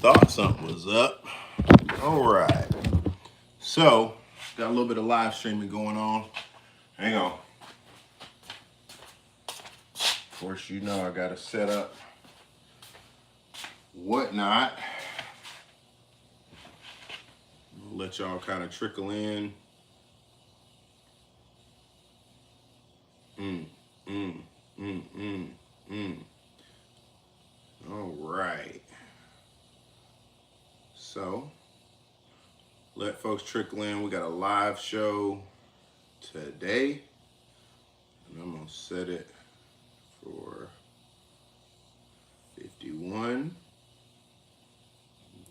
Thought something was up. All right. So, got a little bit of live streaming going on. Hang on. Of course, you know I got to set up whatnot. I'll let y'all kind of trickle in. All right. So, let folks trickle in. We got a live show today. And I'm going to set it for 51.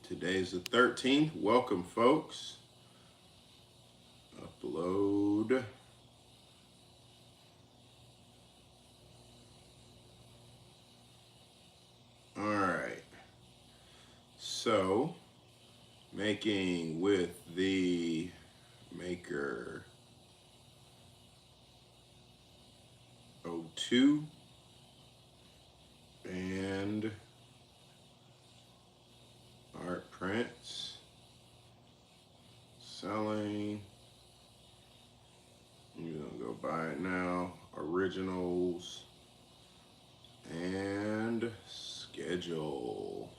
Today's the 13th. Welcome, folks. Upload. All right. So, making with the Maker 02 and art prints, selling, you're gonna go buy it now, originals, and schedule.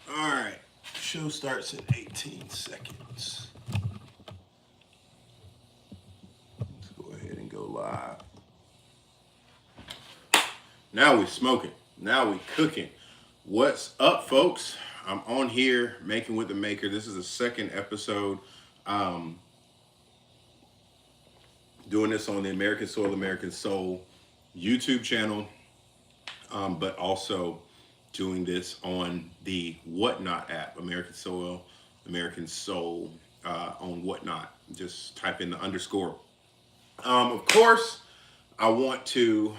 All right, show starts in 18 seconds. Let's go ahead and go live. Now we smoking. Now we cooking. What's up, folks? I'm on here making with the Maker. This is the second episode. Doing this on the American Soil, American Soul YouTube channel, but also doing this on the Whatnot app, American Soil, American Soul on Whatnot. Just type in the underscore. Of course, I want to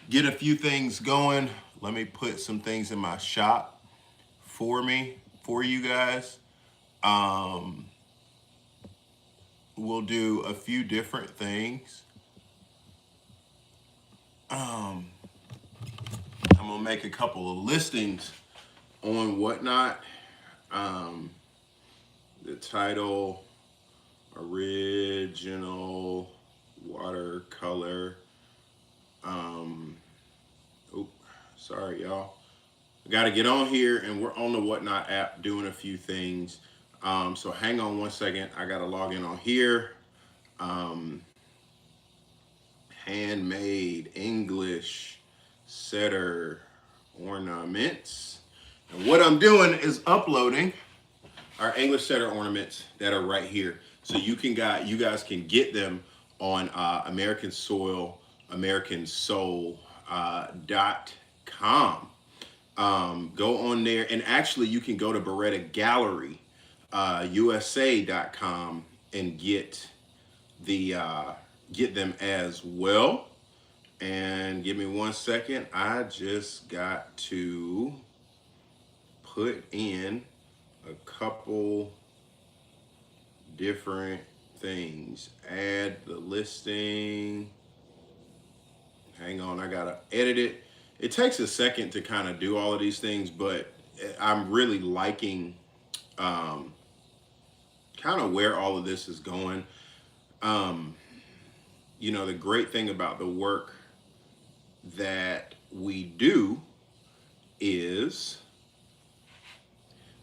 get a few things going. Let me put some things in my shop for you guys. We'll do a few different things. I'm gonna make a couple of listings on Whatnot. The title, original watercolor. Sorry, y'all. I got to get on here, and we're on the Whatnot app doing a few things. So hang on one second. I got to log in on here. Handmade English setter ornaments. And what I'm doing is uploading our English setter ornaments that are right here. So you guys can get them on American Soil, American Soul .com. Go on there, and actually you can go to Beretta Gallery USA.com and get them as well. And give me one second. I just got to put in a couple different things. Add the listing. Hang on, I gotta edit it. It takes a second to kind of do all of these things, but I'm really liking kind of where all of this is going. The great thing about the work that we do is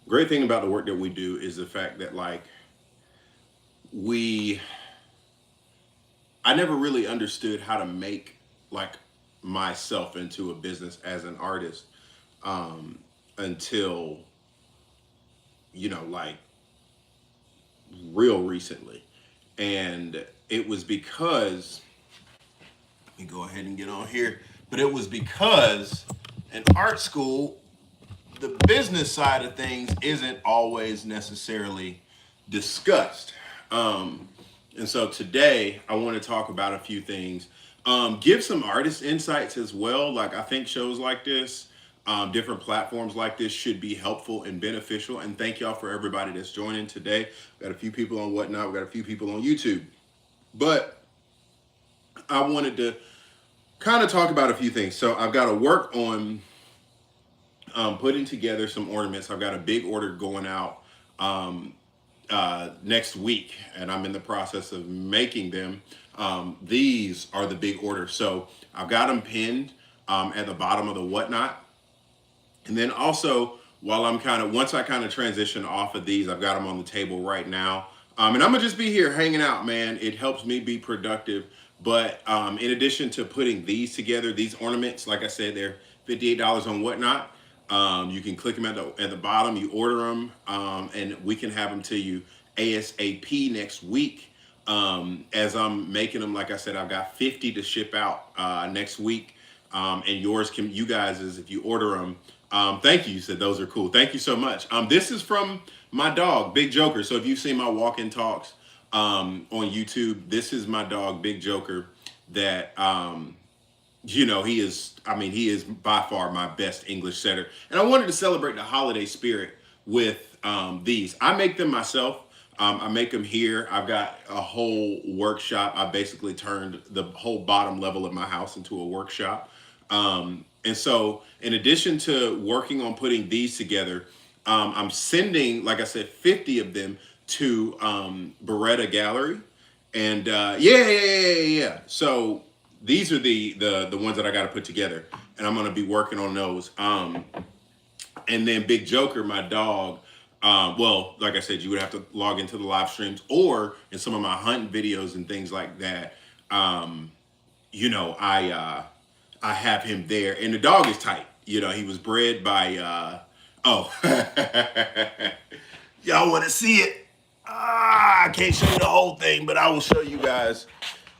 the fact that, like, I never really understood how to make, like, myself into a business as an artist until, like, real recently. And it was because, let me go ahead and get on here, but it was because in art school, the business side of things isn't always necessarily discussed. And so today I want to talk about a few things, give some artist insights as well. Like, I think shows like this, different platforms like this should be helpful and beneficial. And thank y'all for everybody that's joining today. We got a few people on Whatnot. We got a few people on YouTube. But I wanted to kind of talk about a few things. So I've got to work on putting together some ornaments. I've got a big order going out next week, and I'm in the process of making them. These are the big order. So I've got them pinned at the bottom of the whatnot. And then also, while I'm once I kind of transition off of these, I've got them on the table right now. And I'm gonna just be here hanging out, man. It helps me be productive. But in addition to putting these together, these ornaments, like I said, they're $58 on whatnot. You can click them at the bottom, you order them, and we can have them to you ASAP next week. As I'm making them, like I said, I've got 50 to ship out next week. And you guys, is if you order them. Thank you. You said those are cool. Thank you so much. This is from my dog, Big Joker. So if you've seen my walk-in talks on YouTube, this is my dog, Big Joker, that he is by far my best English setter. And I wanted to celebrate the holiday spirit with these. I make them myself. I make them here. I've got a whole workshop. I basically turned the whole bottom level of my house into a workshop. And so in addition to working on putting these together, I'm sending, like I said, 50 of them to Beretta Gallery. And yeah. So these are the ones that I got to put together, and I'm going to be working on those. And then Big Joker, my dog, well, like I said, you would have to log into the live streams or in some of my hunting videos and things like that. I have him there, and the dog is tight. He was bred by, y'all want to see it? I can't show you the whole thing, but I will show you guys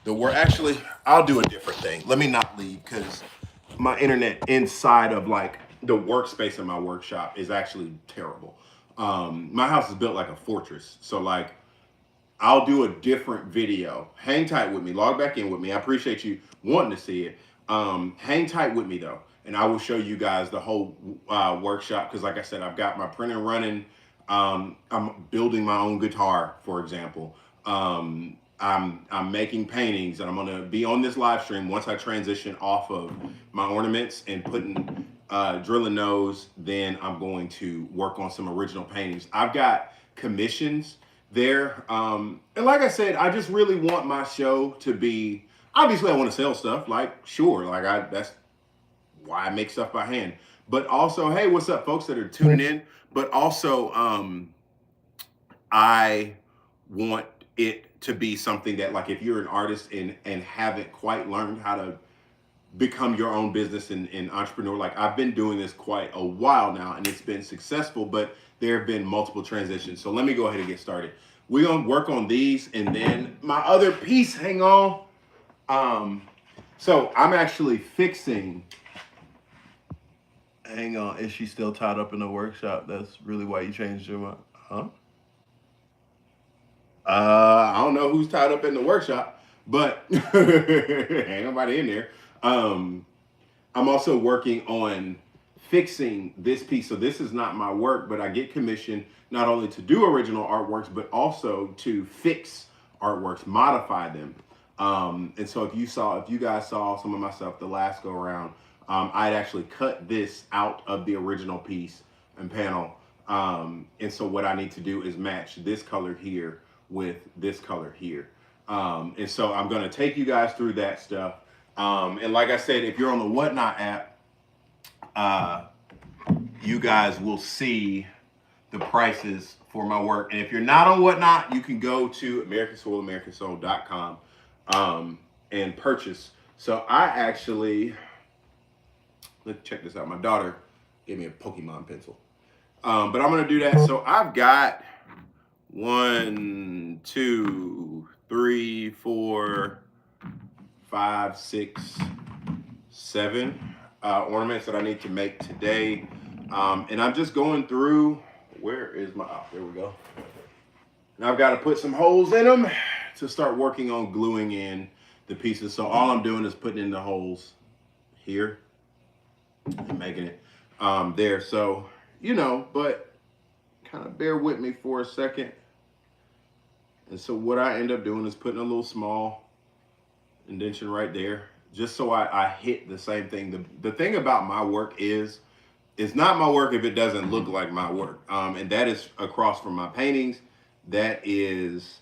the work. Actually, I'll do a different thing. Let me not leave because my internet inside of like the workspace of my workshop is actually terrible. My house is built like a fortress. So like, I'll do a different video. Hang tight with me. Log back in with me. I appreciate you wanting to see it. Hang tight with me though, and I will show you guys the whole workshop because, like I said, I've got my printer running. I'm building my own guitar, for example. I'm making paintings, and I'm gonna be on this live stream once I transition off of my ornaments and putting drilling those. Then I'm going to work on some original paintings. I've got commissions there, and like I said, I just really want my show to be. Obviously, I want to sell stuff. Like, sure, that's why I make stuff by hand. But also, hey, what's up, folks that are tuning in? But also, I want it to be something that, like, if you're an artist and haven't quite learned how to become your own business and entrepreneur, like I've been doing this quite a while now, and it's been successful, but there have been multiple transitions. So let me go ahead and get started. We're gonna work on these, and then my other piece. Hang on. So I'm actually fixing. Hang on, is she still tied up in the workshop? That's really why you changed your mind, huh? I don't know who's tied up in the workshop, but ain't nobody in there. I'm also working on fixing this piece. So this is not my work, but I get commissioned not only to do original artworks, but also to fix artworks, modify them. And so if you guys saw some of my stuff the last go around, I'd actually cut this out of the original piece and panel. And so what I need to do is match this color here with this color here. And so I'm going to take you guys through that stuff. And like I said, if you're on the Whatnot app, you guys will see the prices for my work. And if you're not on Whatnot, you can go to AmericanSoul.com and purchase. So I actually, let's check this out. My daughter gave me a Pokemon pencil. But I'm going to do that. So I've got 1, 2, 3, 4, 5, 6, 7 ornaments that I need to make today. And I'm just going through, where is my, oh, there we go. And I've got to put some holes in them to start working on gluing in the pieces. So all I'm doing is putting in the holes here and making it there. So, but kind of bear with me for a second. And so what I end up doing is putting a little small indentation right there, just so I hit the same thing. The thing about my work is it's not my work if it doesn't look like my work. And that is across from my paintings. That is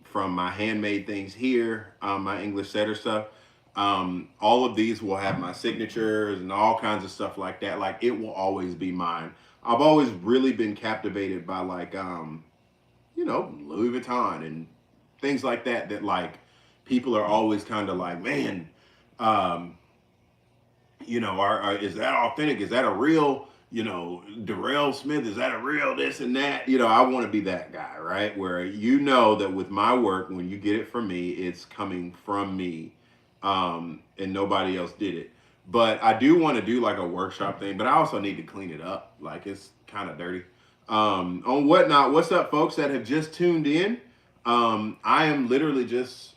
from my handmade things here, my English setter stuff. All of these will have my signatures and all kinds of stuff like that. Like it will always be mine. I've always really been captivated by like, Louis Vuitton and things like that. That like people are always kind of like, man, um, is that authentic? Is that a real, Durrell Smith? Is that a real this and that? I want to be that guy, right? Where that with my work, when you get it from me, it's coming from me, and nobody else did it. But I do want to do like a workshop thing, but I also need to clean it up. Like it's kind of dirty. On Whatnot, what's up, folks that have just tuned in? I am literally just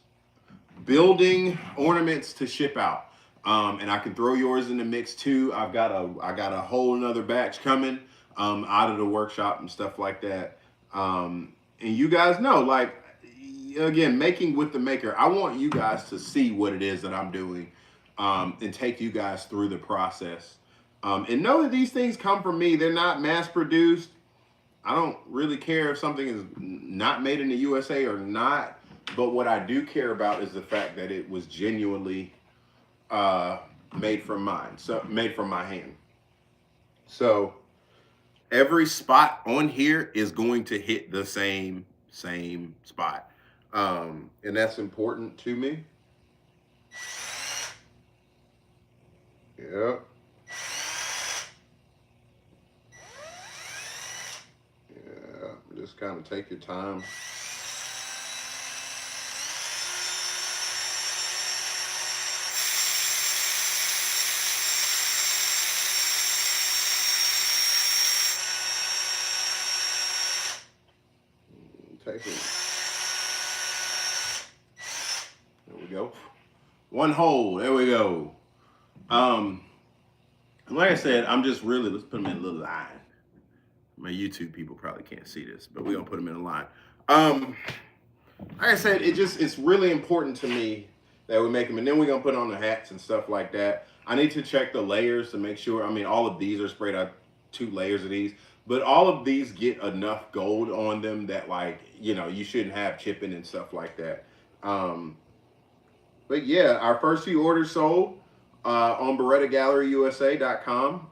building ornaments to ship out. And I can throw yours in the mix too. I got a whole another batch coming out of the workshop and stuff like that. And you guys know, like, again, making with the maker, I want you guys to see what it is that I'm doing, and take you guys through the process. And know that these things come from me. They're not mass produced. I don't really care if something is not made in the USA or not. But what I do care about is the fact that it was genuinely made from my hand. So every spot on here is going to hit the same spot. And that's important to me. Yep. Yeah, just kind of take your time. Take it. There we go. One hole. There we go. Like I said, I'm just really, let's put them in a little line. My YouTube people probably can't see this, but we're gonna put them in a line. Like I said, it's really important to me that we make them, and then we're gonna put on the hats and stuff like that. I need to check the layers to make sure. I mean, all of these are sprayed out, 2 layers of these, but all of these get enough gold on them that like, you shouldn't have chipping and stuff like that. But yeah, our first few orders sold on BerettaGalleryUSA.com.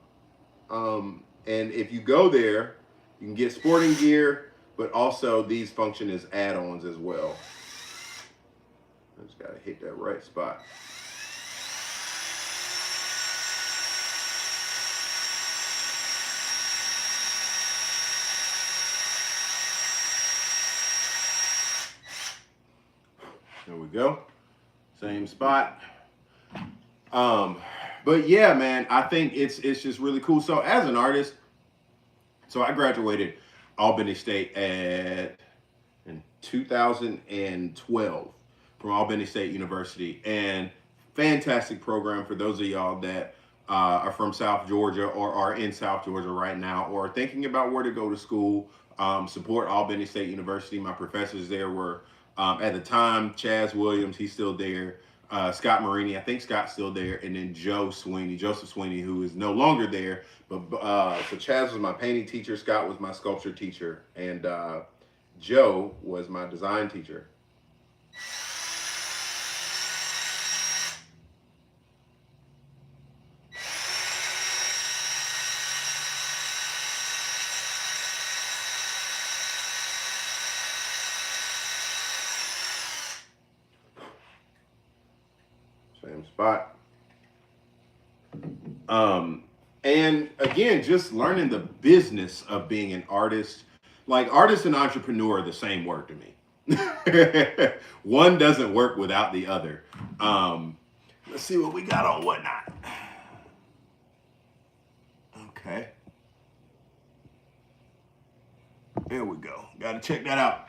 And if you go there, you can get sporting gear, but also these function as add-ons as well. I just gotta hit that right spot. There we go. Same spot. But yeah, man, I think it's just really cool. So as an artist, so I graduated Albany State in 2012 from Albany State University, and fantastic program for those of y'all that are from South Georgia or are in South Georgia right now or are thinking about where to go to school. Support Albany State University. My professors there were at the time Chaz Williams, he's still there. Scott Marini, I think Scott's still there, and then Joseph Sweeney, who is no longer there. But so Chaz was my painting teacher, Scott was my sculpture teacher, and Joe was my design teacher. Same spot. And again, just learning the business of being an artist. Like artist and entrepreneur are the same word to me. One doesn't work without the other. Let's see what we got on Whatnot. Okay. There we go. Got to check that out.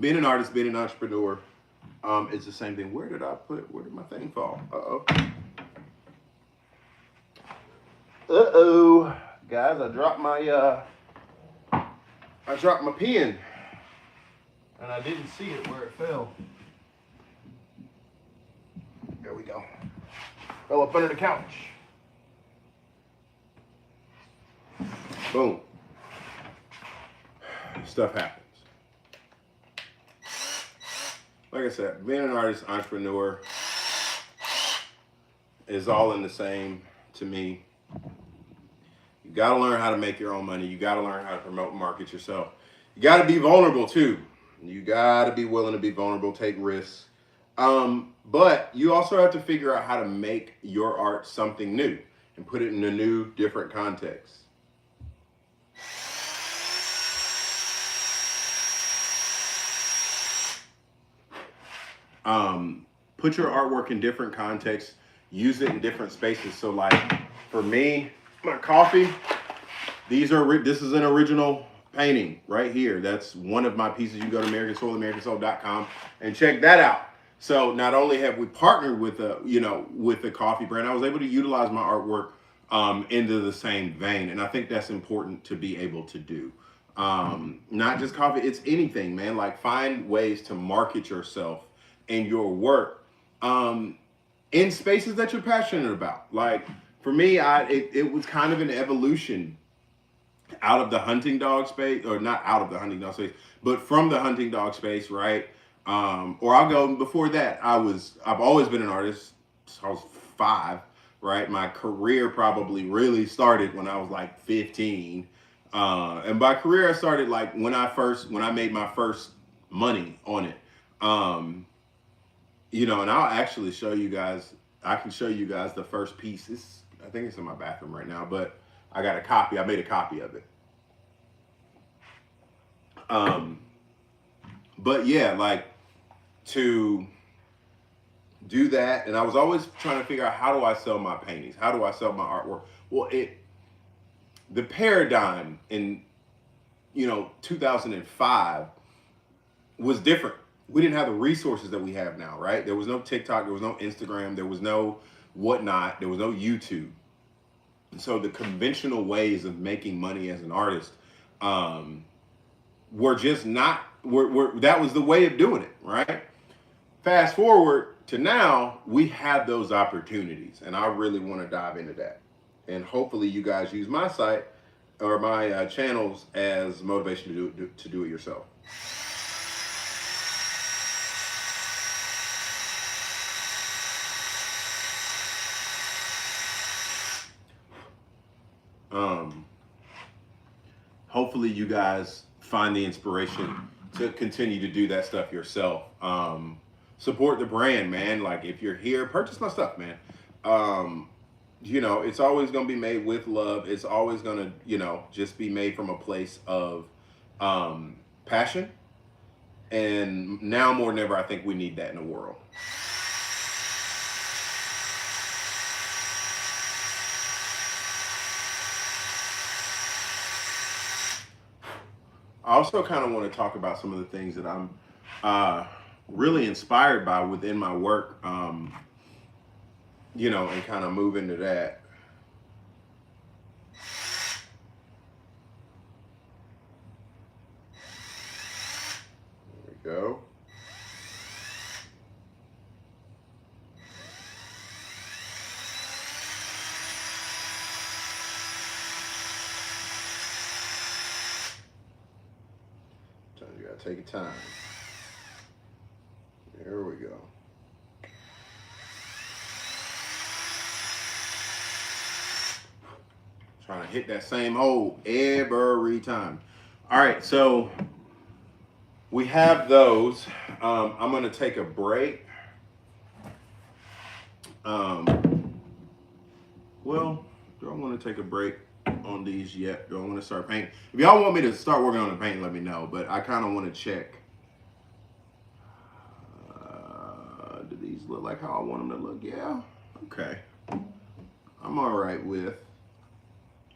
Being an artist, being an entrepreneur, it's the same thing. Where did my thing fall? Uh-oh. Guys, I dropped my pen. And I didn't see it where it fell. There we go. Fell up under the couch. Boom. Stuff happens. Like I said, being an artist, entrepreneur is all in the same to me. You got to learn how to make your own money. You got to learn how to promote and market yourself. You got to be vulnerable too. You got to be willing to be vulnerable, take risks. But you also have to figure out how to make your art something new and put it in a new, different context. Put your artwork in different contexts, use it in different spaces. So like for me, my coffee, this is an original painting right here. That's one of my pieces. You can go to AmericanSoul.com and check that out. So not only have we partnered with with the coffee brand, I was able to utilize my artwork into the same vein. And I think that's important to be able to do. Not just coffee, it's anything, man. Like find ways to market yourself and your work in spaces that you're passionate about. Like for me, it was kind of an evolution out of the hunting dog space, or not out of the hunting dog space, but from the hunting dog space, right? Or I'll go before that. I've always been an artist. So I was 5, right? My career probably really started when I was like 15. And by career, I started like when I made my first money on it. And I'll actually show you guys, I can show you guys the first piece. I think it's in my bathroom right now, but I got a copy. I made a copy of it. But yeah, like to do that. And I was always trying to figure out, how do I sell my paintings? How do I sell my artwork? Well, the paradigm in 2005 was different. We didn't have the resources that we have now, right? There was no TikTok, there was no Instagram, there was no whatnot, there was no YouTube. And so the conventional ways of making money as an artist were just not, that was the way of doing it, right? Fast forward to now, we have those opportunities, and I really want to dive into that. And hopefully you guys use my site or my channels as motivation to do it yourself. Hopefully you guys find the inspiration to continue to do that stuff yourself. Support the brand, man. Like if you're here, purchase my stuff, man. It's always going to be made with love. It's always going to, just be made from a place of passion. And now more than ever, I think we need that in the world. I also kind of want to talk about some of the things that I'm really inspired by within my work, and kind of move into that. There we go. You gotta take your time. There we go. Trying to hit that same hole every time. All right, so we have those. I'm gonna take a break. Well, do I want to take a break on these yet? Do I want to start painting? If y'all want me to start working on the paint, let me know. But I kind of want to check. Do these look like how I want them to look? Yeah. Okay. I'm all right with.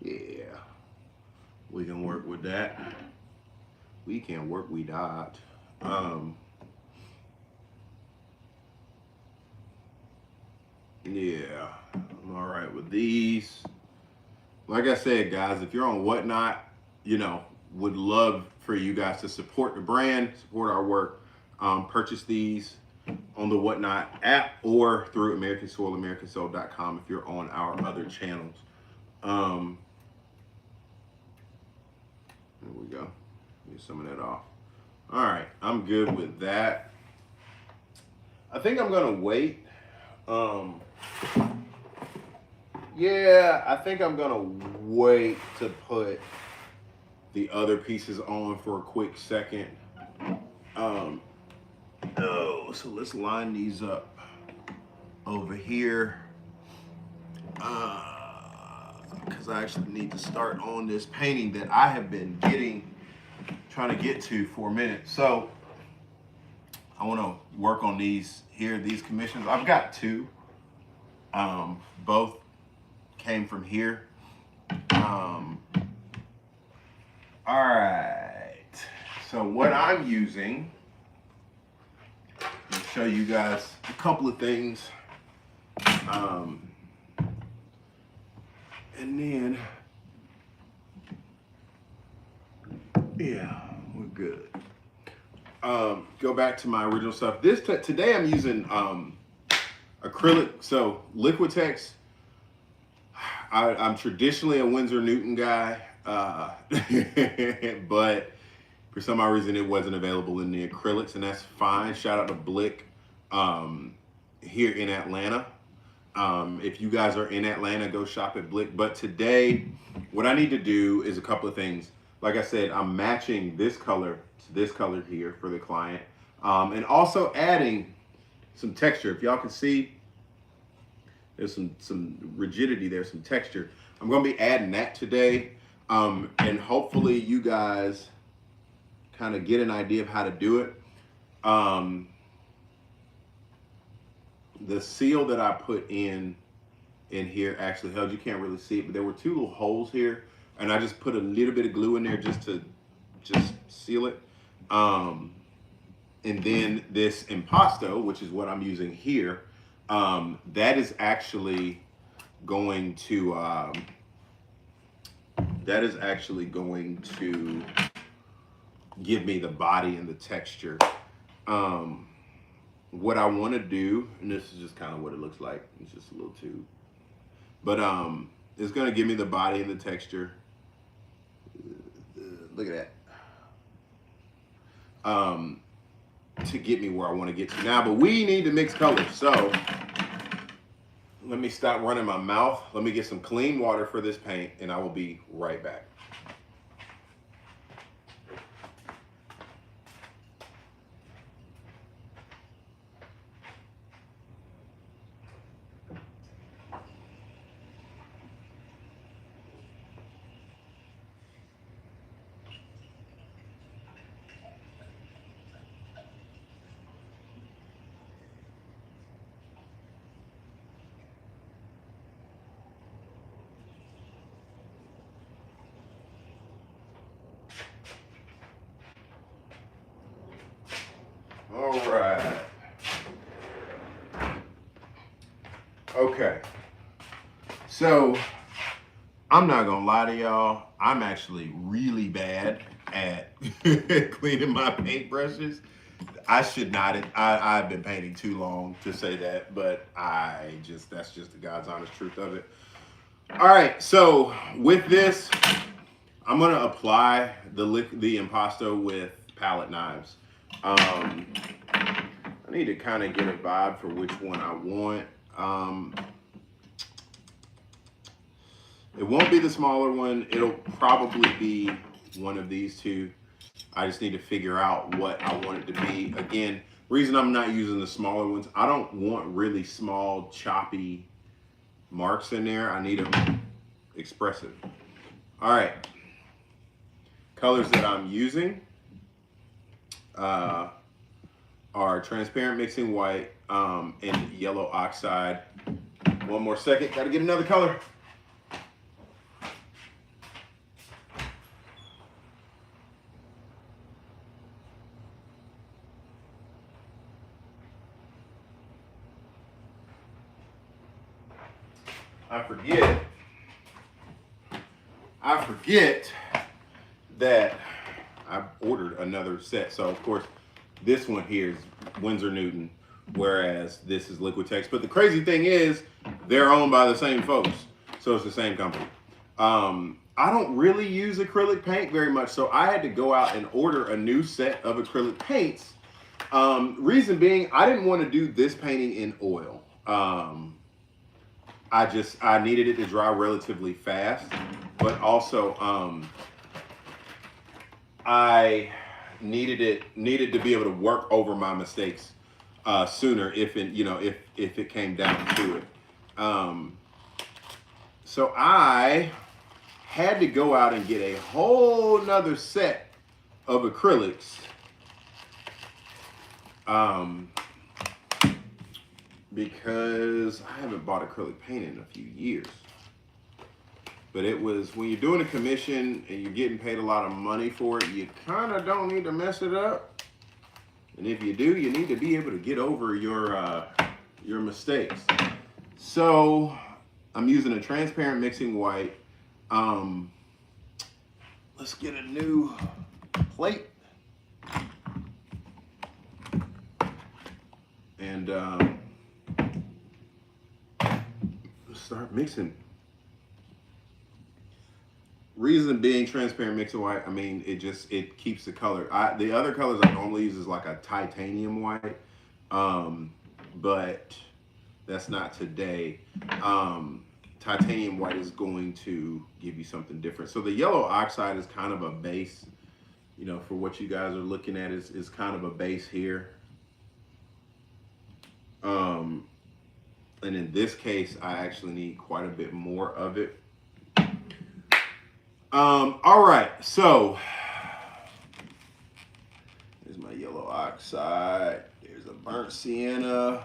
Yeah. We can work with that. We can work with that. Yeah. I'm all right with these. Like I said, guys, if you're on Whatnot, would love for you guys to support the brand, support our work, purchase these on the Whatnot app or through American Soul, AmericanSoul.com if you're on our other channels. There we go. Get some of that off. All right, I'm good with that. I think I'm gonna wait. Yeah, I think I'm gonna wait to put the other pieces on for a quick second. Um, oh, so let's line these up over here. Because I actually need to start on this painting that I have been trying to get to for a minute. So I want to work on these commissions. I've got two. Both came from here. All right. So what I'm using, I'll show you guys a couple of things. And then, yeah, we're good. Go back to my original stuff. Today I'm using acrylic. So Liquitex. I'm traditionally a Winsor Newton guy, but for some odd reason it wasn't available in the acrylics, and that's fine. Shout out to Blick here in Atlanta. If you guys are in Atlanta, go shop at Blick. But today, what I need to do is a couple of things. Like I said, I'm matching this color to this color here for the client, and also adding some texture. If y'all can see, there's some rigidity there, some texture. I'm going to be adding that today, and hopefully you guys kind of get an idea of how to do it. The seal that I put in here actually held. You can't really see it, but there were two little holes here, and I just put a little bit of glue in there just to seal it. And then this impasto, which is what I'm using here, that is actually going to give me the body and the texture. What I want to do, and this is just kind of what it looks like. It's just a little tube, but it's going to give me the body and the texture. Look at that. To get me where I want to get to now, but we need to mix colors. So let me stop running my mouth. Let me get some clean water for this paint, and I will be right back. All right. Okay. So I'm not gonna lie to y'all. I'm actually really bad at cleaning my paintbrushes. I should not. I've been painting too long to say that, but that's just the God's honest truth of it. All right. So with this, I'm gonna apply the impasto with palette knives. I need to kind of get a vibe for which one I want. It won't be the smaller one. It'll probably be one of these two. I just need to figure out what I want it to be. Again, reason I'm not using the smaller ones, I don't want really small, choppy marks in there. I need them expressive. All right. Colors that I'm using are transparent mixing white and yellow oxide. One more second, gotta get another color. I forget that I ordered another set. So of course, this one here is Winsor Newton, whereas this is Liquitex. But the crazy thing is, they're owned by the same folks, so it's the same company. I don't really use acrylic paint very much, so I had to go out and order a new set of acrylic paints. Reason being, I didn't want to do this painting in oil. I needed it to dry relatively fast, but also I needed to be able to work over my mistakes sooner if it came down to it. So I had to go out and get a whole nother set of acrylics. Because I haven't bought acrylic paint in a few years. But it was, when you're doing a commission and you're getting paid a lot of money for it, you kind of don't need to mess it up. And if you do, you need to be able to get over your mistakes. So I'm using a transparent mixing white. Let's get a new plate. And start mixing. Reason being, transparent mixing white, I mean, it keeps the color. The other colors I normally use is like a titanium white, but that's not today. Titanium white is going to give you something different. So the yellow oxide is kind of a base, for what you guys are looking at is kind of a base here. And in this case, I actually need quite a bit more of it. All right, so there's my yellow oxide. There's a burnt sienna.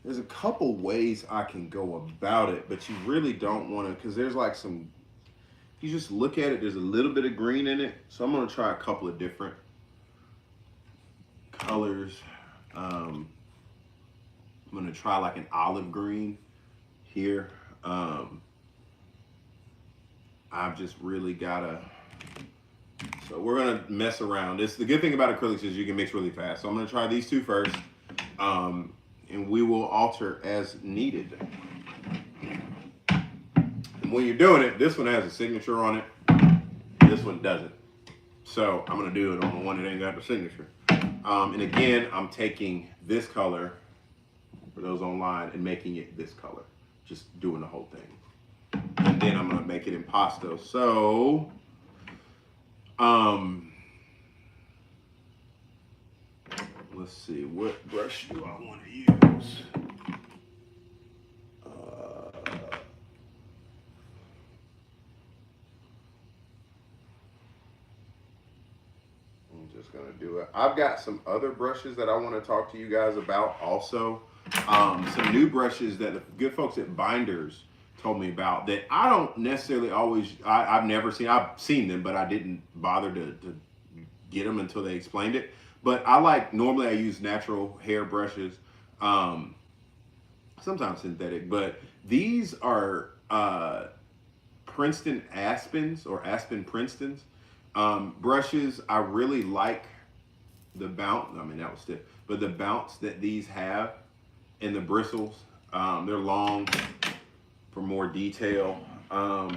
There's a couple ways I can go about it, but you really don't want to, because there's like some, if you just look at it, there's a little bit of green in it. So I'm going to try a couple of different colors. I'm going to try like an olive green here. I've just really gotta, so we're gonna mess around. The good thing about acrylics is you can mix really fast. So I'm gonna try these two first, and we will alter as needed. And when you're doing it, this one has a signature on it, this one doesn't. So I'm gonna do it on the one that ain't got the signature. And again, I'm taking this color, for those online, and making it this color, just doing the whole thing. And then I'm gonna make it impasto. So, let's see, what brush do I want to use? I'm just gonna do it. I've got some other brushes that I want to talk to you guys about also. Some new brushes that the good folks at Binders told me about that I don't necessarily always, I've seen them, but I didn't bother to get them until they explained it. But normally I use natural hair brushes, sometimes synthetic, but these are Princeton Aspens or Aspen Princetons brushes. I really like the bounce, that was stiff, but the bounce that these have and the bristles, they're long for more detail. Why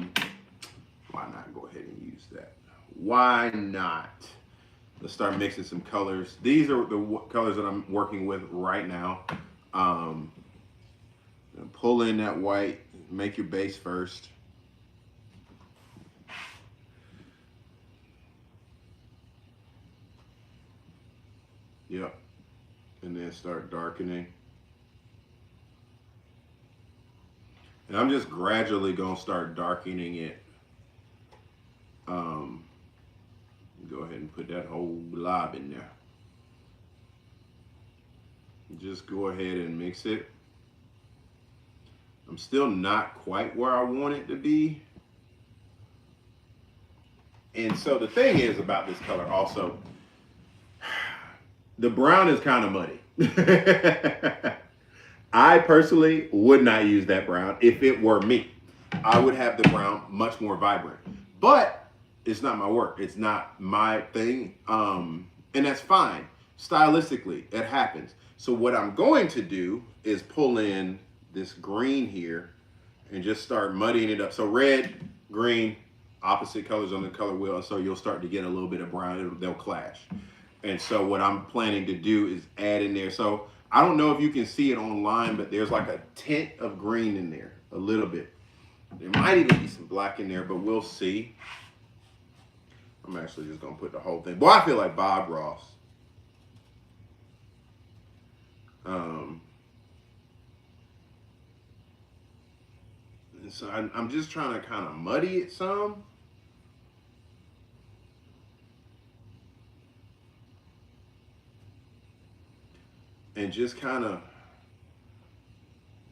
not go ahead and use that? Why not? Let's start mixing some colors. These are the colors that I'm working with right now. Pull in that white, make your base first. Yep. And then start darkening. And I'm just gradually gonna start darkening it. Go ahead and put that whole blob in there. Just go ahead and mix it. I'm still not quite where I want it to be. And so the thing is about this color also, the brown is kind of muddy. I personally would not use that brown if it were me. I would have the brown much more vibrant. But it's not my work. It's not my thing. And that's fine. Stylistically, it happens. So what I'm going to do is pull in this green here and just start muddying it up. So red, green, opposite colors on the color wheel, and so you'll start to get a little bit of brown. They'll clash. And so what I'm planning to do is add in there. So I don't know if you can see it online, but there's like a tint of green in there, a little bit. There might even be some black in there, but we'll see. I'm actually just gonna put the whole thing. Boy, I feel like Bob Ross. And so I'm just trying to kind of muddy it some. And just kind of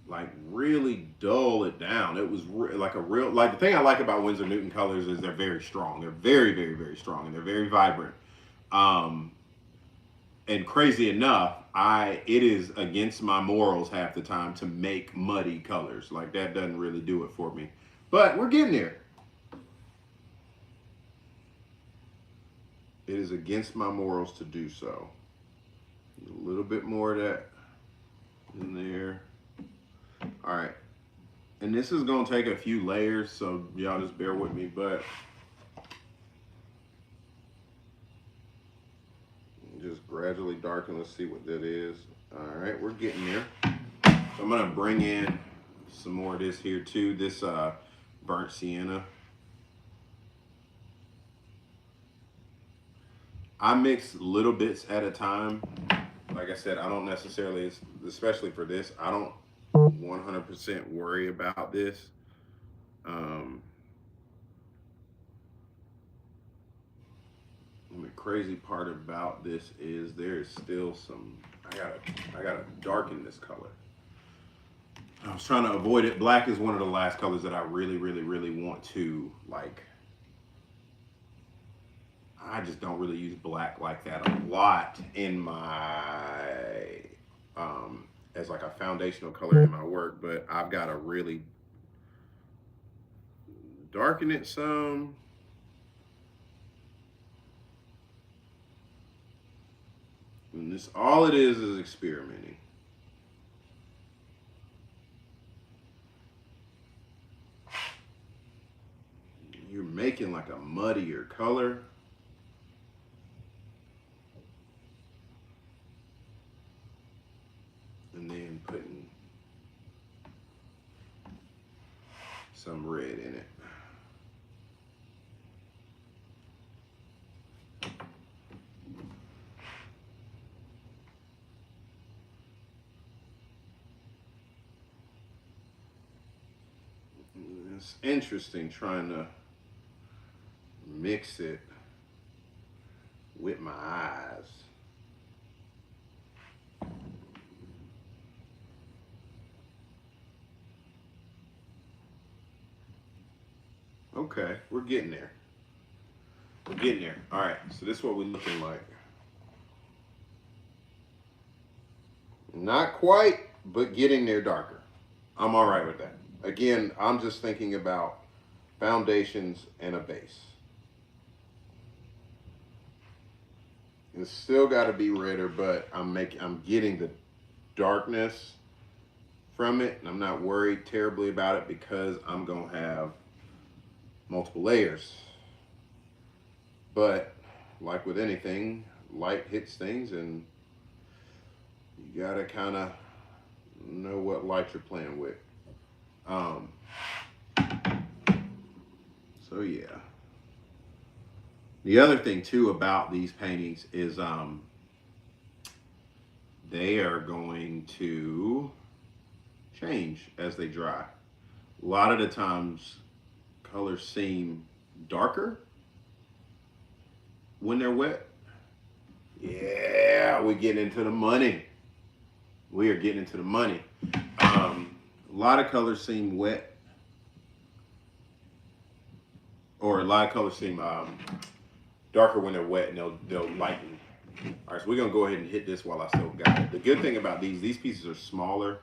like really dull it down. It was like a real, like the thing I like about Winsor Newton colors is they're very strong. They're very, very, very strong, and they're very vibrant. Um, and crazy enough, it is against my morals half the time to make muddy colors. Like that doesn't really do it for me. But we're getting there. It is against my morals to do so. A little bit more of that in there. All right. And this is going to take a few layers, so y'all just bear with me, but just gradually darken. Let's see what that is. All right, we're getting there. So I'm going to bring in some more of this here too, this burnt sienna. I mix little bits at a time. Like I said, I don't necessarily, especially for this, I don't 100% worry about this. The crazy part about this is there is still some, I gotta darken this color. I was trying to avoid it. Black is one of the last colors that I really, really, really want to like. I just don't really use black like that a lot in my as like a foundational color in my work, but I've got to really darken it some. And this, all it is experimenting. You're making like a muddier color. And then putting some red in it. It's interesting trying to mix it with my eyes. Okay, we're getting there. We're getting there. All right, so this is what we're looking like. Not quite, but getting there darker. I'm all right with that. Again, I'm just thinking about foundations and a base. It's still got to be redder, but I'm getting the darkness from it, and I'm not worried terribly about it because I'm gonna have multiple layers. But like with anything, light hits things, and you gotta kind of know what light you're playing with. So yeah. The other thing too about these paintings is they are going to change as they dry. A lot of the times colors seem darker when they're wet. Yeah, we're getting into the money. We are getting into the money. A lot of colors seem wet, or a lot of colors seem darker when they're wet, and they'll lighten. All right, so we're gonna go ahead and hit this while I still got it. The good thing about these pieces are smaller,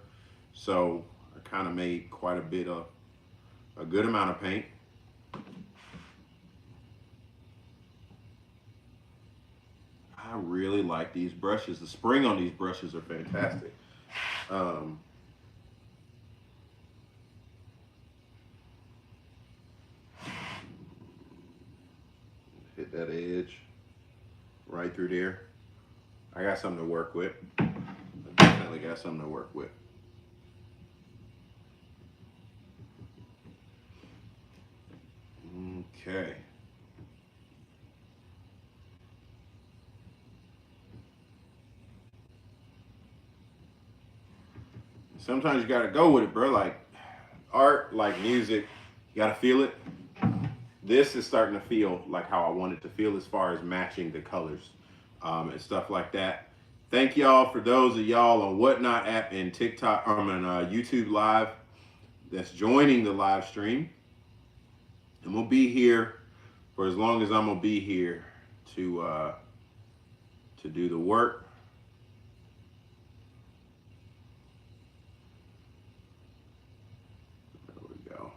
so I kind of made quite a bit of a good amount of paint. I really like these brushes. The spring on these brushes are fantastic. get that edge right through there. I got something to work with. I definitely got something to work with. Okay. Sometimes you gotta go with it, bro. Like art, like music, you gotta feel it. This is starting to feel like how I want it to feel as far as matching the colors and stuff like that. Thank y'all for those of y'all on Whatnot app and TikTok, on YouTube Live that's joining the live stream. And we'll be here for as long as I'm gonna be here to do the work. There we go.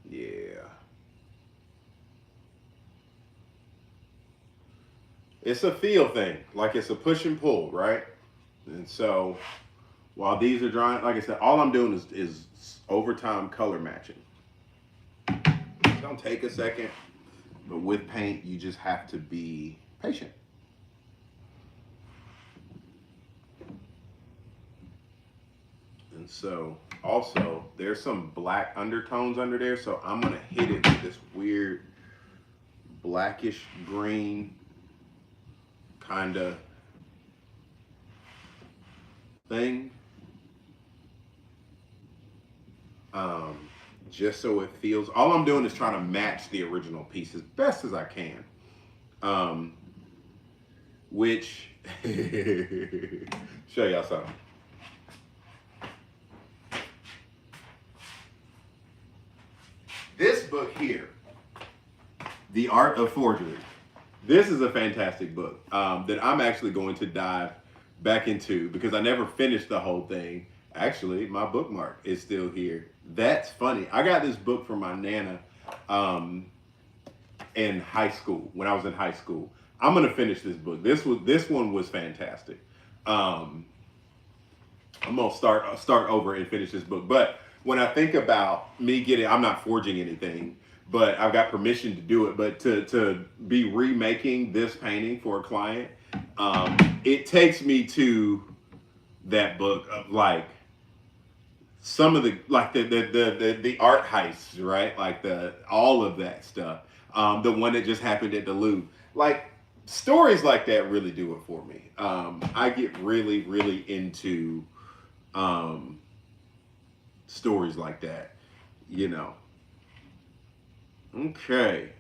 Yeah. It's a feel thing, like it's a push and pull, right? And so while these are drying, like I said, all I'm doing is overtime color matching. It's gonna take a second, but with paint, you just have to be patient. And so also there's some black undertones under there, so I'm gonna hit it with this weird blackish green kind of thing, just so it feels, all I'm doing is trying to match the original piece as best as I can, which show y'all something. This book here, The Art of Forgery, this is a fantastic book that I'm actually going to dive back into because I never finished the whole thing. Actually, my bookmark is still here. That's funny. I got this book from my Nana in high school, when I was in high school. I'm going to finish this book. This one was fantastic. I'm going to start over and finish this book. But when I think about me I'm not forging anything, but I've got permission to do it. But to be remaking this painting for a client, it takes me to that book of like some of the like the art heists, right? Like all of that stuff. The one that just happened at the Louvre. Like stories like that really do it for me. I get really, really into stories like that, you know. Okay.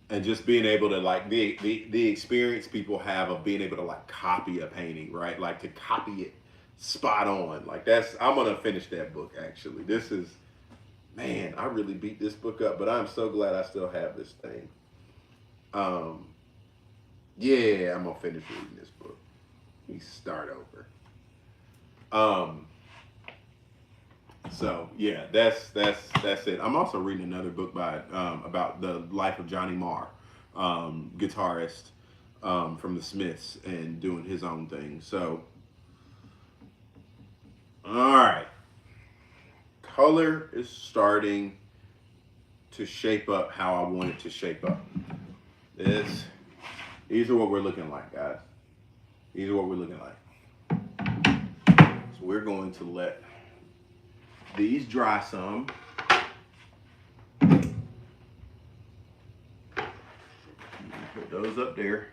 And just being able to like the experience people have of being able to like copy a painting, right? Like to copy it spot on. Like I'm gonna finish that book actually. This is, man, I really beat this book up, but I'm so glad I still have this thing. Yeah, I'm gonna finish reading this book. Let me start over. So yeah, that's it. I'm also reading another book by about the life of Johnny Marr, guitarist from the Smiths, and doing his own thing. So, all right, color is starting to shape up how I want it to shape up. These are what we're looking like, guys. These are what we're looking like. So we're going to let these dry some. Put those up there.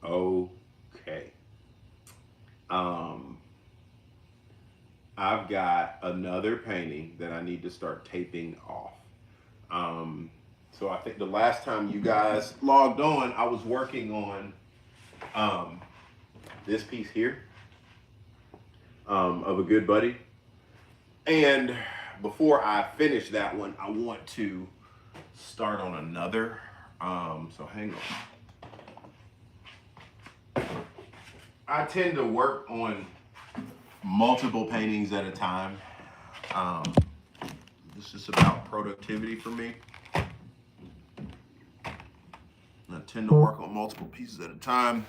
Okay. I've got another painting that I need to start taping off. So I think the last time you guys logged on, I was working on this piece here. Of a good buddy. And before I finish that one, I want to start on another. So hang on. I tend to work on multiple paintings at a time. This is about productivity for me. I tend to work on multiple pieces at a time.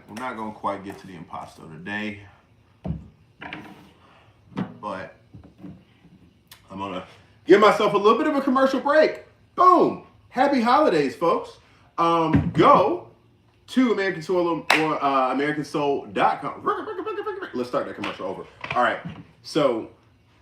We're not gonna quite get to the impasto today. Give myself a little bit of a commercial break. Boom. Happy holidays, folks. Go to American Soul or AmericanSoul.com. Let's start that commercial over. All right. So,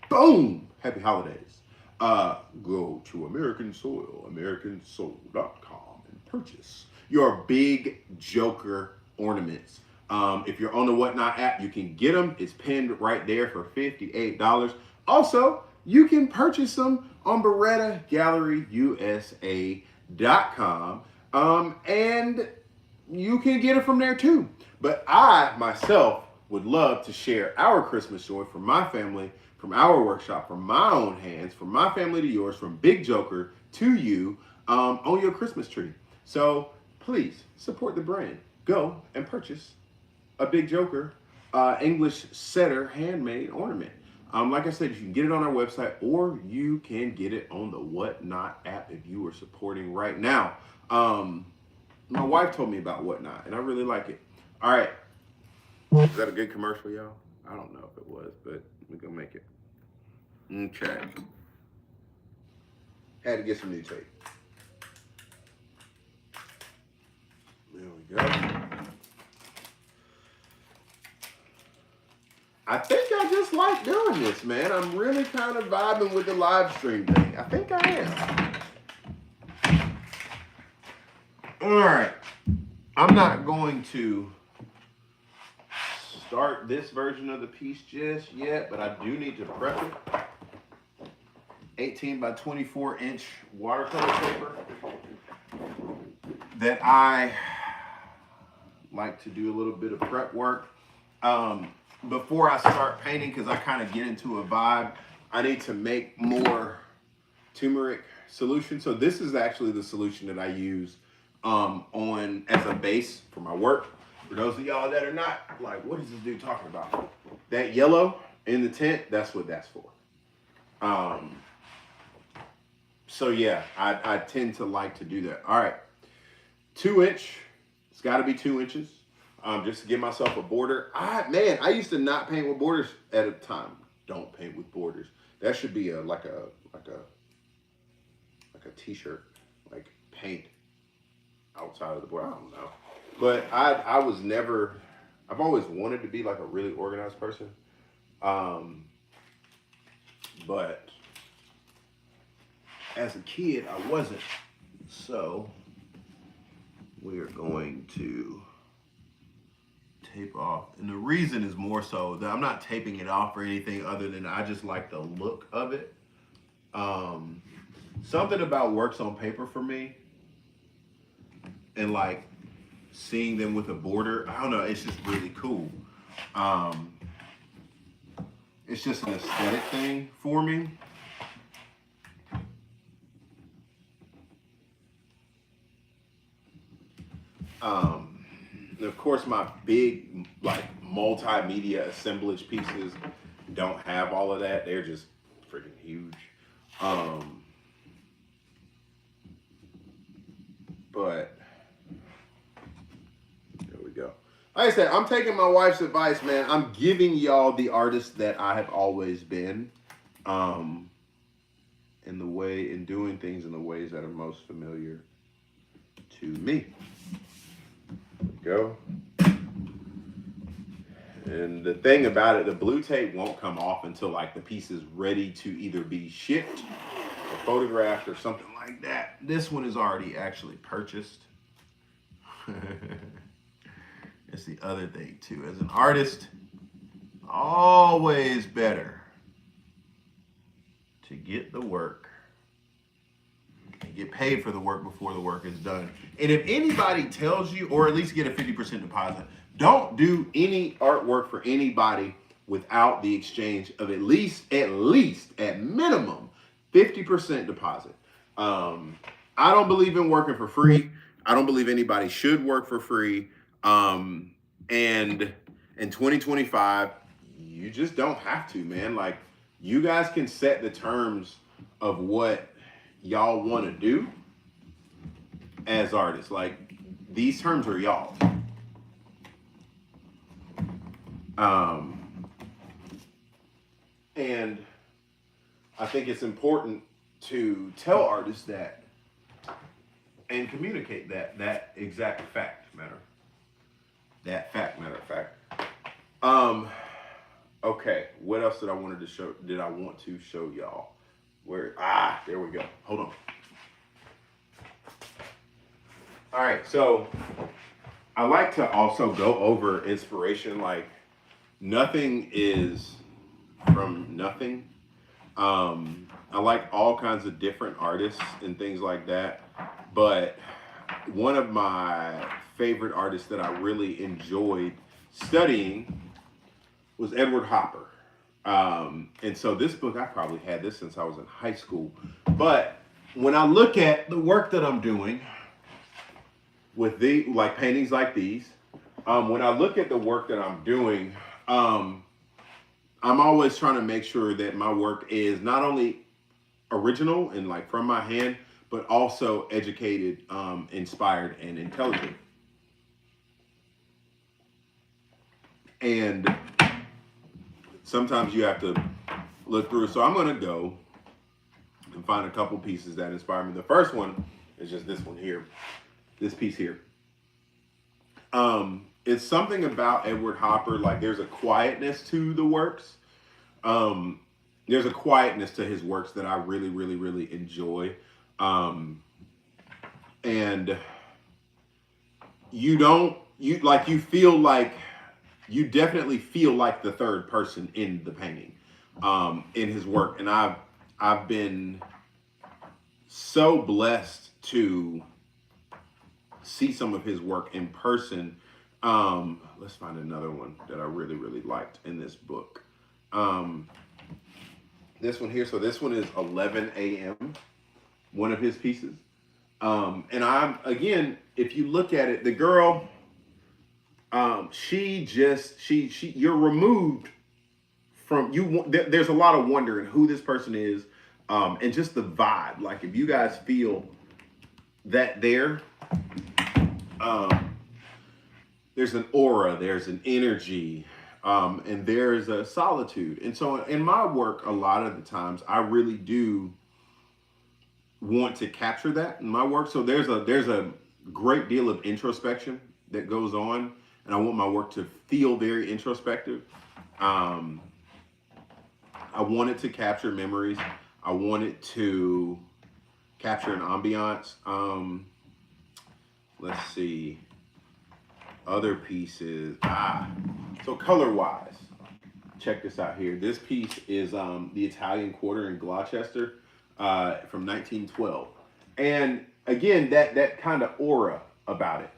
boom. Happy holidays. Go to AmericanSoul.com and purchase your big Joker ornaments. If you're on the Whatnot app, you can get them. It's pinned right there for $58. Also, you can purchase them on BerettaGalleryUSA.com. And you can get it from there too. But I, myself, would love to share our Christmas joy from my family, from our workshop, from my own hands, from my family to yours, from Big Joker to you on your Christmas tree. So please support the brand. Go and purchase a Big Joker English setter handmade ornament. Like I said, you can get it on our website or you can get it on the Whatnot app if you are supporting right now. My wife told me about Whatnot and I really like it. All right. Is that a good commercial, y'all? I don't know if it was, but we're going to make it. Okay. Had to get some new tape. There we go. I think I just like doing this, man. I'm really kind of vibing with the live stream thing. I think I am. All right. I'm not going to start this version of the piece just yet, but I do need to prep it. 18 by 24 inch watercolor paper that I like to do a little bit of prep work. Before I start painting, because I kind of get into a vibe, I need to make more turmeric solution. So this is actually the solution that I use on as a base for my work. For those of y'all that are not like, what is this dude talking about? That yellow in the tent, that's what that's for. So yeah, I tend to like to do that. All right, 2 inch, it's got to be 2 inches. Just to give myself a border. I used to not paint with borders at a time. Don't paint with borders. That should be like a t-shirt, like paint outside of the border. I don't know. But I've always wanted to be like a really organized person. But as a kid, I wasn't. So we are going to tape off. And the reason is more so that I'm not taping it off or anything other than I just like the look of it. Something about works on paper for me and like seeing them with a border, I don't know, it's just really cool. It's just an aesthetic thing for me. And of course, my big like multimedia assemblage pieces don't have all of that. They're just freaking huge. But there we go. Like I said, I'm taking my wife's advice, man. I'm giving y'all the artist that I have always been, in doing things in the ways that are most familiar to me. Go. And the thing about it, the blue tape won't come off until like the piece is ready to either be shipped or photographed or something like that. This one is already actually purchased. It's the other thing too. As an artist, always better to get the work and get paid for the work before the work is done. And if anybody tells you, or at least get a 50% deposit, don't do any artwork for anybody without the exchange of at least at minimum 50% deposit. I don't believe in working for free. I don't believe anybody should work for free. And in 2025, you just don't have to, man. Like, you guys can set the terms of what y'all want to do as artists. Like, these terms are y'all. And I think it's important to tell artists that and communicate that exact fact matter. That fact matter of fact. Okay, what else did I want to show y'all? There we go. Hold on. All right, so I like to also go over inspiration. Like, nothing is from nothing. I like all kinds of different artists and things like that. But one of my favorite artists that I really enjoyed studying was Edward Hopper. And so this book, I probably had this since I was in high school. But when I look at the work that I'm doing with paintings like these, when I look at the work that I'm doing, I'm always trying to make sure that my work is not only original and like from my hand, but also educated, inspired, and intelligent. And sometimes you have to look through. So I'm going to go and find a couple pieces that inspire me. The first one is just this one here, this piece here. It's something about Edward Hopper, like there's a quietness to the works. There's a quietness to his works that I really, really, really enjoy. And you definitely feel like the third person in the painting, in his work. And I've been so blessed to see some of his work in person. Let's find another one that I really, really liked in this book. This one here. So this one is 11 a.m., one of his pieces. And if you look at it, the girl, you're removed from you. There's a lot of wonder in who this person is, and just the vibe. Like, if you guys feel that there's an aura, there's an energy, and there's a solitude. And so in my work, a lot of the times I really do want to capture that in my work. So there's a great deal of introspection that goes on, and I want my work to feel very introspective. I want it to capture memories. I want it to capture an ambiance. Let's see. Other pieces. So color-wise, check this out here. This piece is the Italian Quarter in Gloucester from 1912. And again, that kind of aura about it.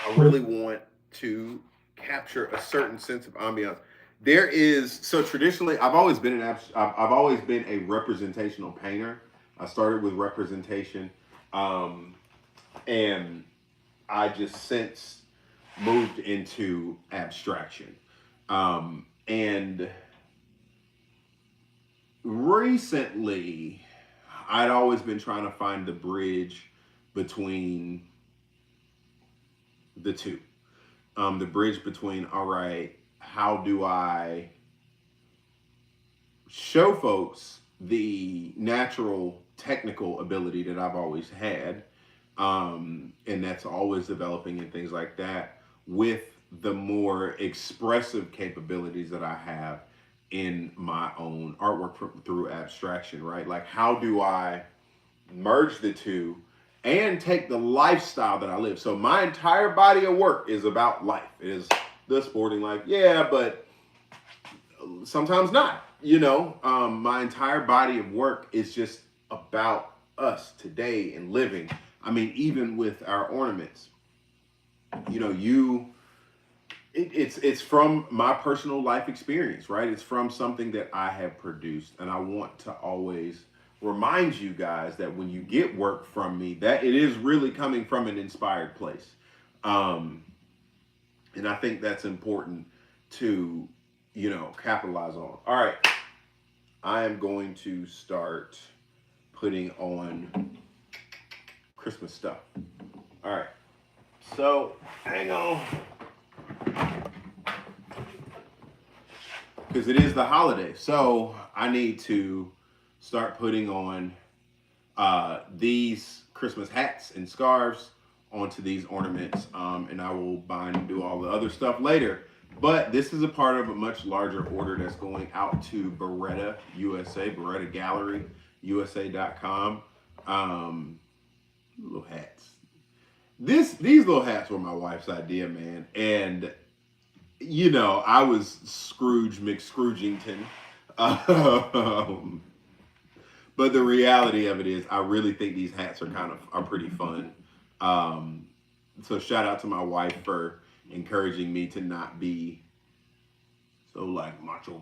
I really want to capture a certain sense of ambiance. So traditionally, I've always been a representational painter. I started with representation, and I just since moved into abstraction. And recently, I'd always been trying to find the bridge between the two. The bridge between, all right, how do I show folks the natural technical ability that I've always had, and that's always developing and things like that, with the more expressive capabilities that I have in my own artwork through abstraction, right? Like, how do I merge the two and take the lifestyle that I live? So my entire body of work is about life. It is the sporting life, yeah, but sometimes not, my entire body of work is just about us today and living. I mean, even with our ornaments, it's from my personal life experience, right? It's from something that I have produced. And I want to always remind you guys that when you get work from me, that it is really coming from an inspired place. And I think that's important to, capitalize on. All right. I am going to start putting on Christmas stuff. All right. So hang on. Because it is the holiday. So I need to start putting on these Christmas hats and scarves onto these ornaments, and I will bind and do all the other stuff later. But this is a part of a much larger order that's going out to Beretta USA, Beretta Gallery USA.com. Little hats. These little hats were my wife's idea, man, and you know I was Scrooge McScroogington. Um, but the reality of it is, I really think these hats are pretty fun. Um, so shout out to my wife for encouraging me to not be so like macho,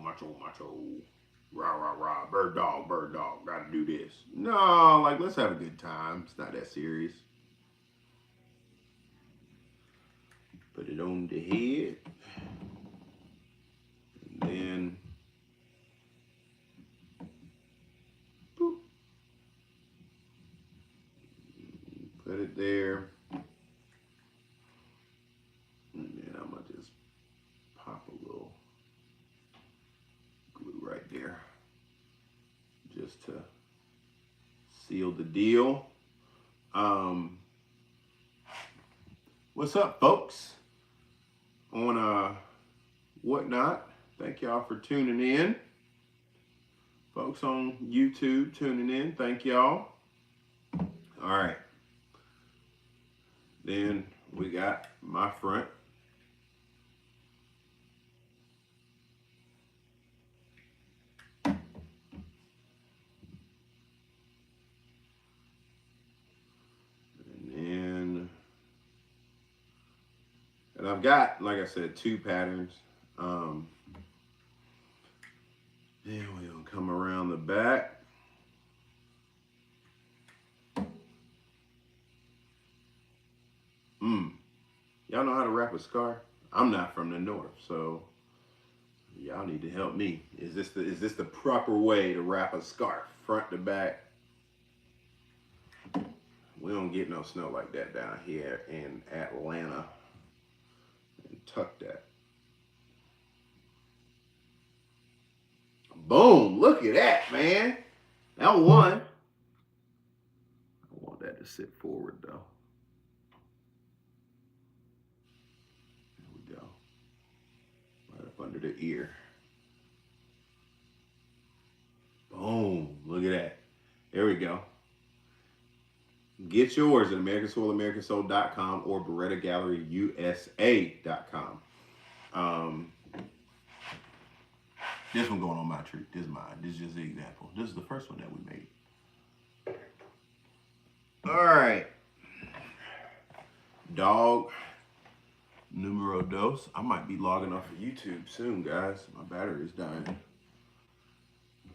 rah rah rah, bird dog, gotta do this. No, like let's have a good time. It's not that serious. Put it on the head, and then boop, put it there, and then I'm gonna just pop a little glue right there, just to seal the deal. What's up, folks? On Whatnot. Thank y'all for tuning in. Folks on YouTube tuning in, thank y'all. All right. Then we got my front. And I've got, like I said, 2 patterns. Then we're gonna come around the back. Y'all know how to wrap a scarf? I'm not from the north, so y'all need to help me. Is this the proper way to wrap a scarf, front to back? We don't get no snow like that down here in Atlanta. And tuck that. Boom! Look at that, man. That one. I want that to sit forward though. There we go. Right up under the ear. Boom! Look at that. There we go. Get yours at AmericanSoul.com or BerettaGalleryUSA.com. This one going on my tree. This is mine. This is just the example. This is the first one that we made. All right. Dog numero dos. I might be logging off of YouTube soon, guys. My battery's dying.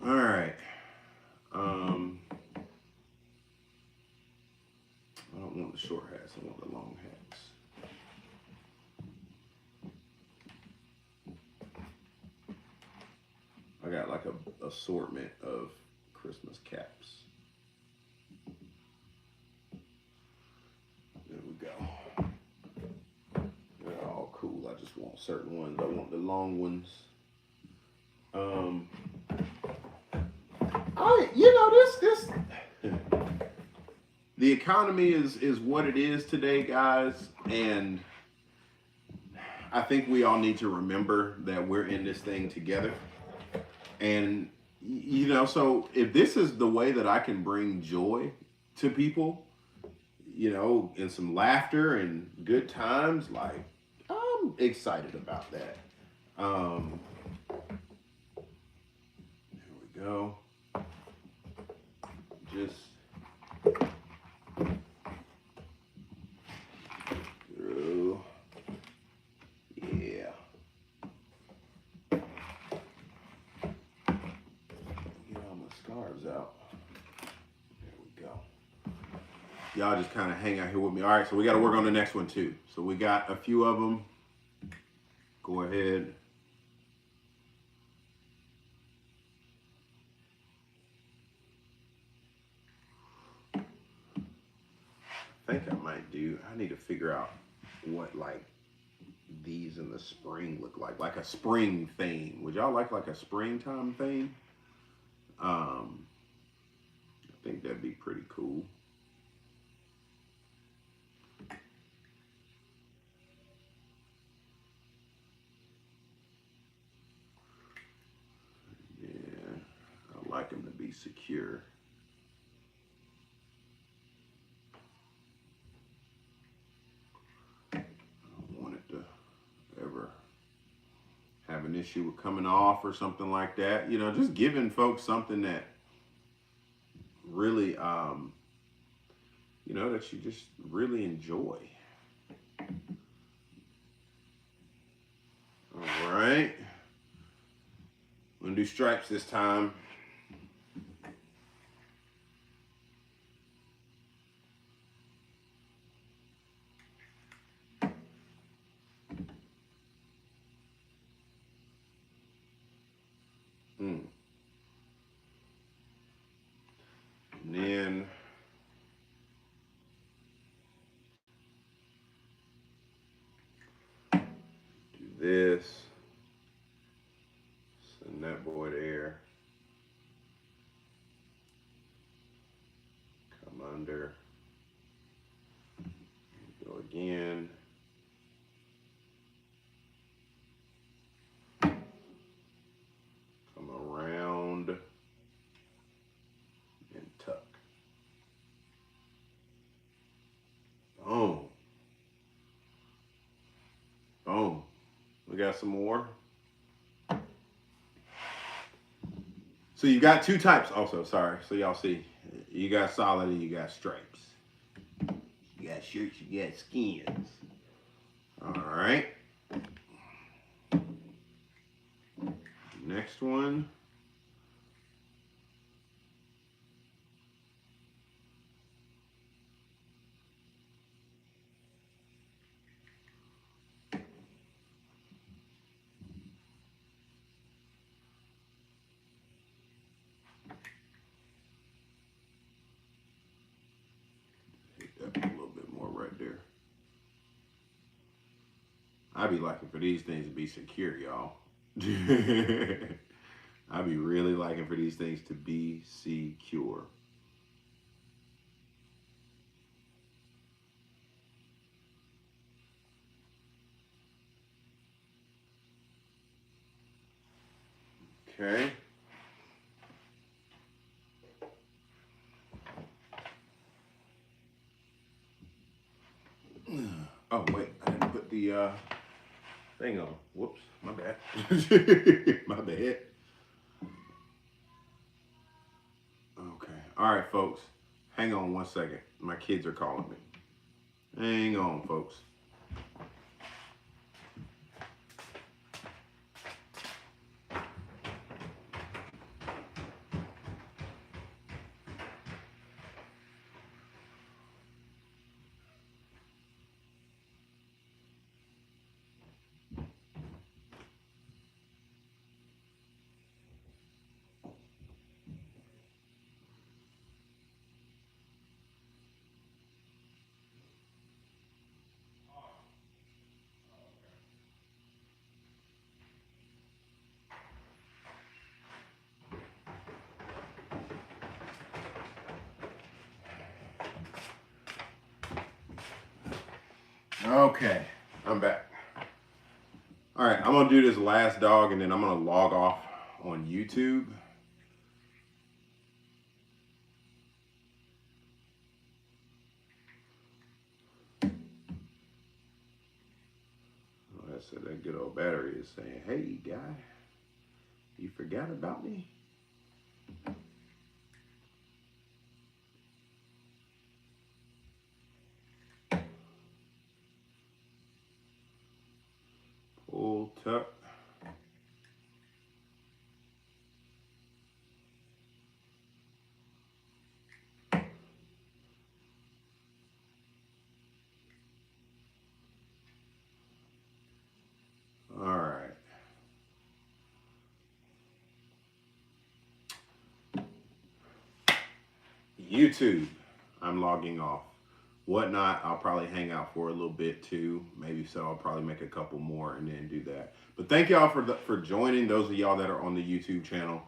All right. I don't want the short hats. I want the long hats. I got like a assortment of Christmas caps. There we go. They're all cool. I just want certain ones. I want the long ones. This the economy is what it is today, guys, and I think we all need to remember that we're in this thing together. And so if this is the way that I can bring joy to people, and some laughter and good times, like I'm excited about that. There we go. Just through. Yeah. Get all my scarves out. There we go. Y'all just kind of hang out here with me. All right, so we got to work on the next one too. So we got a few of them. Go ahead. I think I might I need to figure out what like these in the spring look like a spring theme. Would y'all like a springtime theme? think that'd be pretty cool. Yeah, I like them to be secure. I don't want it to ever have an issue with coming off or something like that. You know, just giving folks something that really, you know, that you just really enjoy. All right. I'm gonna do stripes this time. Mm. And then do this. Send that boy there. Come under. Go again. Come around and tuck. Boom. Boom. We got some more. So you got two types also, sorry. So y'all see, you got solid and you got stripes. You got shirts, you got skins. All right. Next one. Hit that a little bit more right there. I be liking for these things to be secure, y'all. I be really liking for these things to be secure. Okay. Oh wait, I didn't put the thing on. Whoops, my bad. My bad. Okay. All right, folks. Hang on one second. My kids are calling me. Hang on, folks. Okay, I'm back. All right, I'm gonna do this last dog and then I'm gonna log off on YouTube. Oh, that's that good old battery is saying, "Hey, guy, you forgot about me?" Pull, tuck. All right. YouTube, I'm logging off. Whatnot, I'll probably hang out for a little bit too. Maybe so. I'll probably make a couple more and then do that. But thank y'all for joining. Those of y'all that are on the YouTube channel,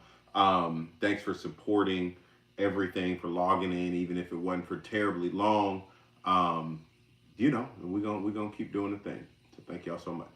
thanks for supporting. everything, for logging in, even if it wasn't for terribly long. You know, we're gonna keep doing the thing. So thank y'all so much.